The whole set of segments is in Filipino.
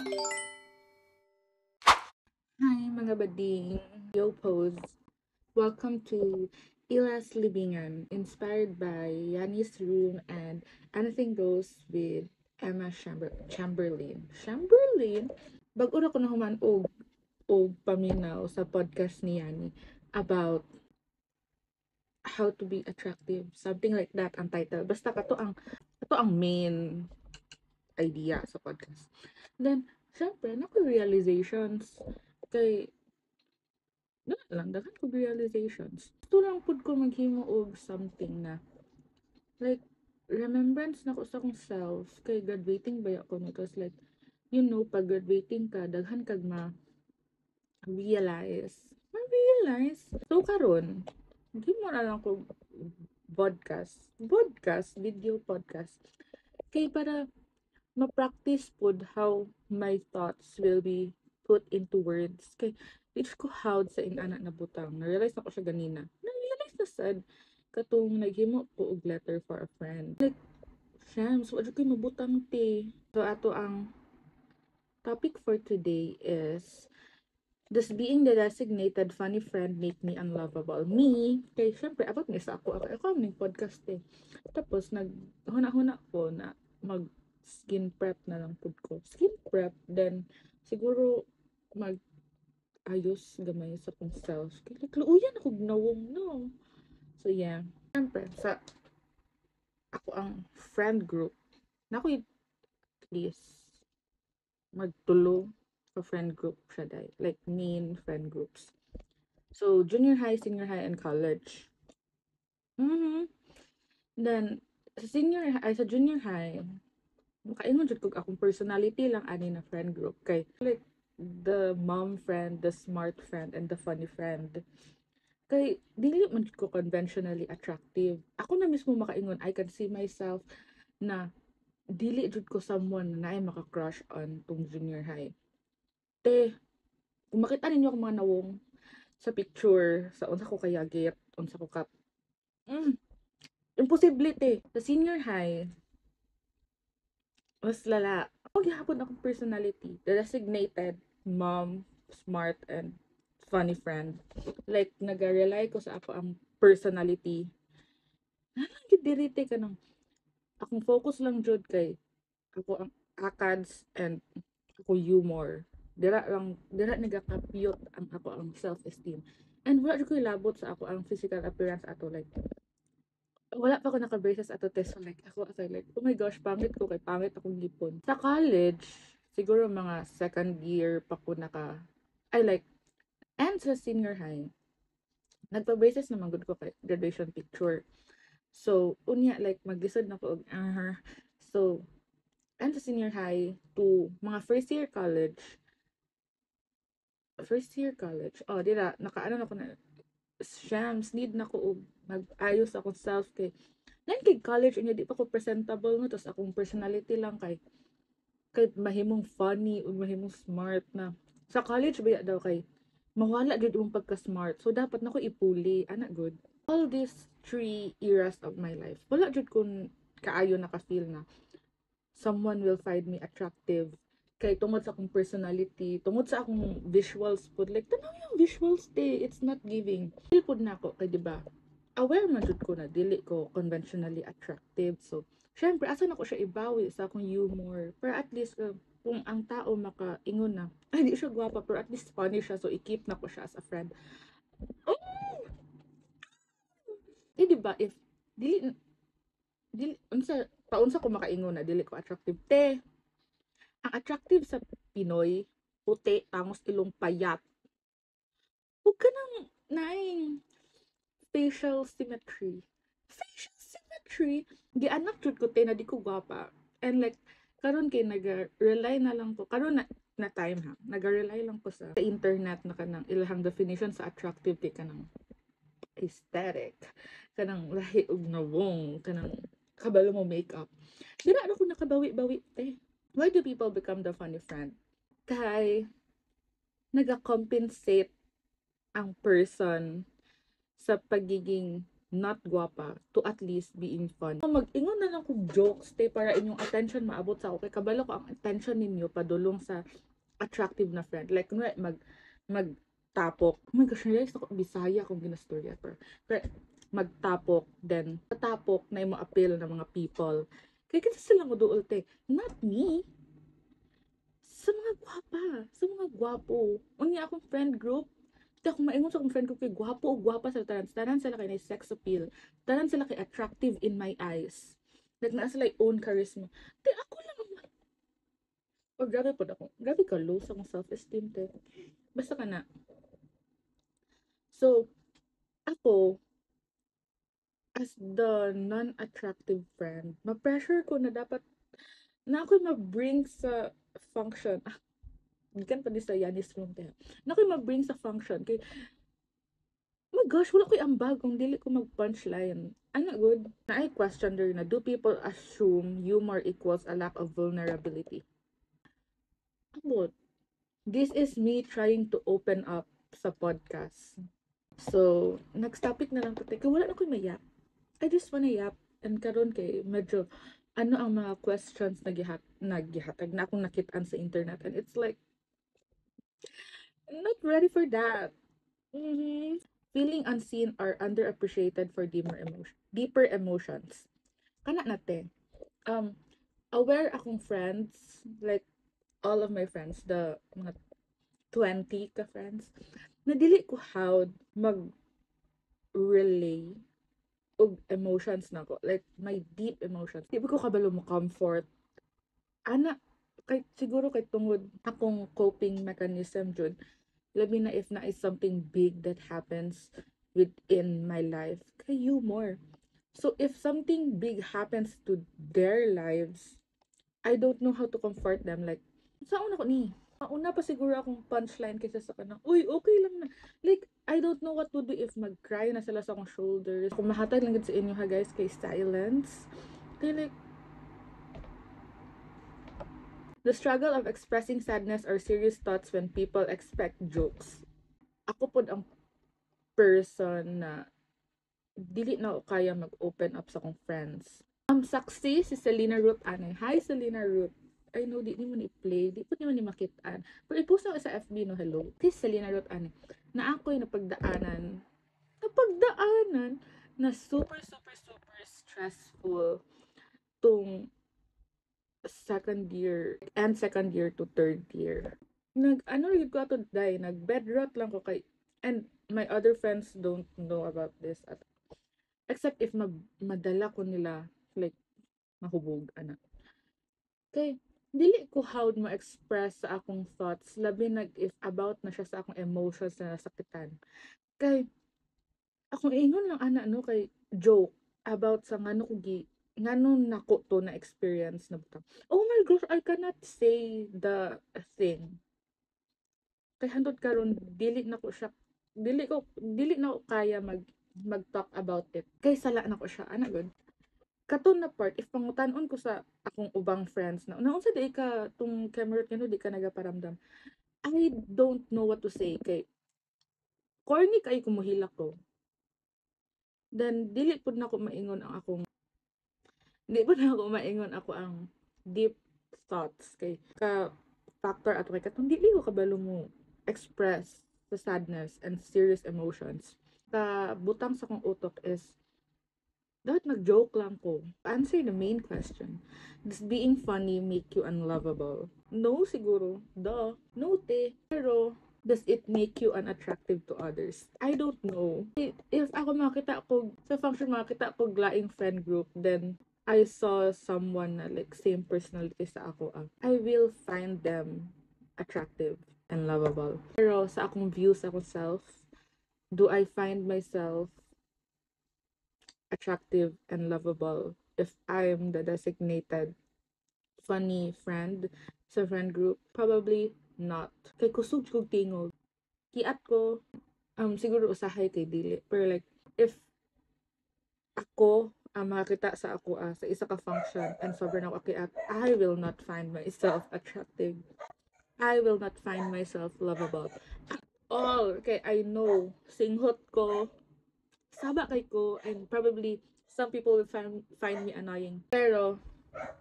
Hi mga bading, yo pose. Welcome to Ila's Living Room, inspired by Yanni's Room and Anything Goes with Emma Chamberlain. Chamberlain? Bago na ko na human og paminaw sa podcast ni Yani about how to be attractive. Something like that ang title. Basta kato ang main idea sa podcast. Then, syempre, realizations kay lang daghan ko realizations. Gusto lang pud ko maghimo og something na like remembrance na ko sa akong self kay graduating ba ako no, cause like pag graduating ka daghan kag ma-realize so karon gimo na lang ko video podcast kay para ma-practice pod how my thoughts will be put into words kay it's ko hawd sa ing-ana na butang na-realize na ko siya ganina na-realize na sad katong naghimo ko og letter for a friend like Shams, wala ko'y mabutang te. So ato ang topic for today is, does being the designated funny friend make me unlovable? Me, kay syempre, about ni sa ako ang podcast eh. Tapos, huna-huna ko na mag skin prep na lang pud ko. Skin prep, then, siguro, mag ayos gamay sa kong self. Kaya, like, luuyan ako gnawong, no? So, yeah. Syempre, ako ang friend group. Na ako at least, magtulo sa friend group siya dahil. Like, main friend groups. So, junior high, senior high, and college. Mm-hmm. Then, sa junior high, makaingon jud kog akong personality lang ani na friend group. Kay, like, the mom friend, the smart friend, and the funny friend. Kay, dili man jud ko conventionally attractive. Ako na mismo makaingon, I can see myself na dili jud ko someone na ay maka-crush on tong junior high. Te, kung makita ninyo akong mga nawong sa picture, sa unsa ko kayagit, unsa ko ka, mm, imposible te. Sa senior high, mas lala. Ako gihapon akong personality. The designated mom, smart, and funny friend. Like, nag-rely ko sa ako ang personality. Nalang gid diri te ka nang akong focus lang jud kay ako ang akads and ako humor. Dira nagaka-cute ang ako ang self-esteem. And wala jud ko ilabot sa ako ang physical appearance ato like wala pa ako naka-braces ato test so like ako as like oh my gosh pangit ko kay pangit akong gipon. Sa college siguro mga second year pa ko I like and sa senior high nagpa-braces naman gud ko kay graduation picture. So unya like maglisod na ko og so and sa senior high to mga first year college oh dira nakaano na ko na shams need na ko og mag-ayos akong self kay nan kay college unya di pa ko presentable no tas akong personality lang kay mahimong funny ug mahimong smart na sa college baya daw kay mawala jud imong pagka-smart so dapat nako ipuli ana good all these 3 eras of my life wala jud kun kaayo naka-feel na someone will find me attractive kay tungod sa akong personality, tungod sa akong visuals pud like tanaw yung visuals te, it's not giving. Feel pud nako kay di ba? Aware man jud ko na dili ko conventionally attractive. So, syempre asa na ko siya ibawi sa akong humor. Pero at least kung ang tao makaingon na, ay di siya gwapa pero at least funny siya so i-keep na ko siya as a friend. Oh! Eh di ba if dili dili unsa taon sa ko makaingon na dili ko attractive te ang attractive sa Pinoy, puti, tangos ilong payat. Huwag ka nang naing facial symmetry. Facial symmetry? Di anak jud ko te na di ko gwapa. And like, karon kay nag-rely na lang ko, karon na time ha, nag-rely lang ko sa internet na kanang ilahang definition sa attractive kay kanang aesthetic, kanang lahi og nawong, kanang kabalo mo makeup. Dira ako nakabawi-bawi te. Why do people become the funny friend? Kay nag-compensate ang person sa pagiging not guwapa, to at least being fun. Mag-ingon na lang kong jokes, te, para inyong attention maabot sa ako. Kay kabalo ko ang attention ninyo padulong sa attractive na friend. Like, kunwari, magtapok. Oh my gosh, realize ako, Bisaya akong ginastorya. Pero magtapok, then, patapok na yung appeal ng mga people. Kaya kita sila mo doon, te. Not me. Sa mga gwapa. Sa mga gwapo. Unya akong friend group. Di ako maingon sa akong friend group kay gwapo o gwapa sa tanan. Tanan sila kay na sex appeal. Tanan sila kay attractive in my eyes. Like, naa sila yung own charisma. Di ako lang o grabe po ako. Grabe ka low sa akong self-esteem, te. Basta ka na. So, ako, as the non-attractive friend, ma-pressure ko na dapat na ako'y ma-bring sa function. Gikan pa di sa Yanis room, te. Na ako'y ma-bring sa function. Kay, oh my gosh, wala ko'y ambag kung dili ko mag-punchline. Ano good? Na I question there na, do people assume humor equals a lack of vulnerability? Abot. This is me trying to open up sa podcast. So, next topic na lang to. Teka, wala na ko'y mayak. I just wanna yap. And karon kay medyo, ano ang mga questions na naggihatag na akong nakitaan sa internet. And it's like, I'm not ready for that. Feeling unseen or underappreciated for deeper emotions. Kana natin. Aware akong friends, like all of my friends, the mga 20 ka friends, na dili ko hawd mag-relay og emotions na ko. Like, my deep emotions. Di ba ko kabalo mo comfort? Ana, kay, siguro kay tungod akong coping mechanism jud. Labi na if na is something big that happens within my life. Kay humor. So, if something big happens to their lives, I don't know how to comfort them. Like, saan ako ni? Una pa siguro akong punchline kaysa sa kanang, uy, okay lang na. Like, I don't know what to do if mag-cry na sila sa akong shoulders. Kung mahatag lang sa inyo ha guys, kay silence. Kaya like, the struggle of expressing sadness or serious thoughts when people expect jokes. Ako pod ang person na dili na ako kaya mag-open up sa akong friends. Saksi si Selena Ruth ane. Hi Selena Ruth. I know di mo ni play, di po ni mo ni makitaan. Pero i-post na sa FB no, hello. Si Selena Ruth ane. Na ako'y napagdaanan na super stressful tung second year to third year. Ano rin ko ato day, bed rot lang ko kay, and my other friends don't know about this except if madala ko nila, like, mahubog, ana. Kay, dili ko hawd mo express sa akong thoughts, labi if about na siya sa akong emotions na nasakitan. Kay, akong ingon lang, ana, no, kay, joke, about sa ngano ko ngano nako to na experience na butang. Oh my gosh, I cannot say the thing. Kay handod karon dili na ko kaya mag-talk about it. Kay sala na ko siya, ana good. Katon na part if pangutanon ko sa akong ubang friends na unsa di ka tung camera kano di ka nagaparamdam. I don't know what to say kay corny kay kumuhila ko. Then dili pud na ko maingon ang akong di pud na ako maingon ako ang deep thoughts kay ka factor ato kay katong dili ko kabalo mo express the sadness and serious emotions. Ka butang sa kong utok is dapat nag-joke lang ko. Answer the main question. Does being funny make you unlovable? No, siguro. Duh. No, te. Pero, does it make you unattractive to others? I don't know. If ako makita ko, sa function makita ko glaing friend group, then I saw someone na like same personality sa ako, I will find them attractive and lovable. Pero sa akong view sa akong self, do I find myself attractive and lovable if I'm the designated funny friend sa friend group? Probably not. Kay kusog kog tingog. Kiat ko, siguro usahay kay dili. Pero like, if ako makakita sa ako sa isa ka function and sobrang ako kiat, I will not find myself attractive. I will not find myself lovable. At all. Okay, I know. Singhot ko. saba kay ko, and probably some people will find me annoying. Pero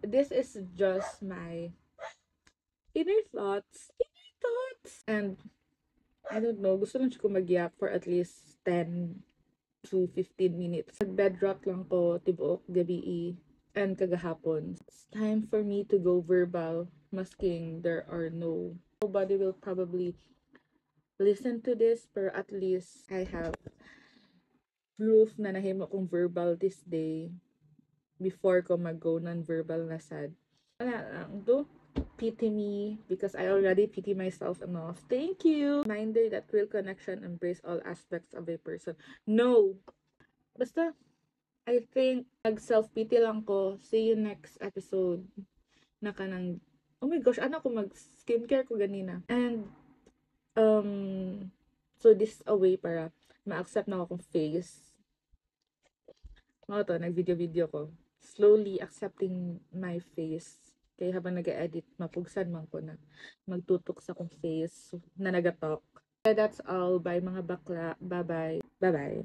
this is just my inner thoughts. Inner thoughts. And I don't know, gusto lang siya ko mag-yak for at least 10 to 15 minutes. Nag-bedrock lang ko tibuok gabi and kagahapon. It's time for me to go verbal, masking there are nobody will probably listen to this, pero at least I have proof na nahimo kong verbal this day before ko mag-go non-verbal na sad. Wala lang, don't pity me because I already pity myself enough. Thank you. Reminder that real connection embrace all aspects of a person. No. Basta, I think nag-self-pity lang ko. See you next episode. Na kanang, oh my gosh, ano ko mag-skincare ko ganina. And, so this is a way para ma-accept na akong face. Mga to, nag-video-video ko. Slowly accepting my face. Kaya habang nag-edit, mapugsan man ko na magtutok sa akong face na nagatalk. Kaya that's all. Bye mga bakla. Bye-bye. Bye-bye.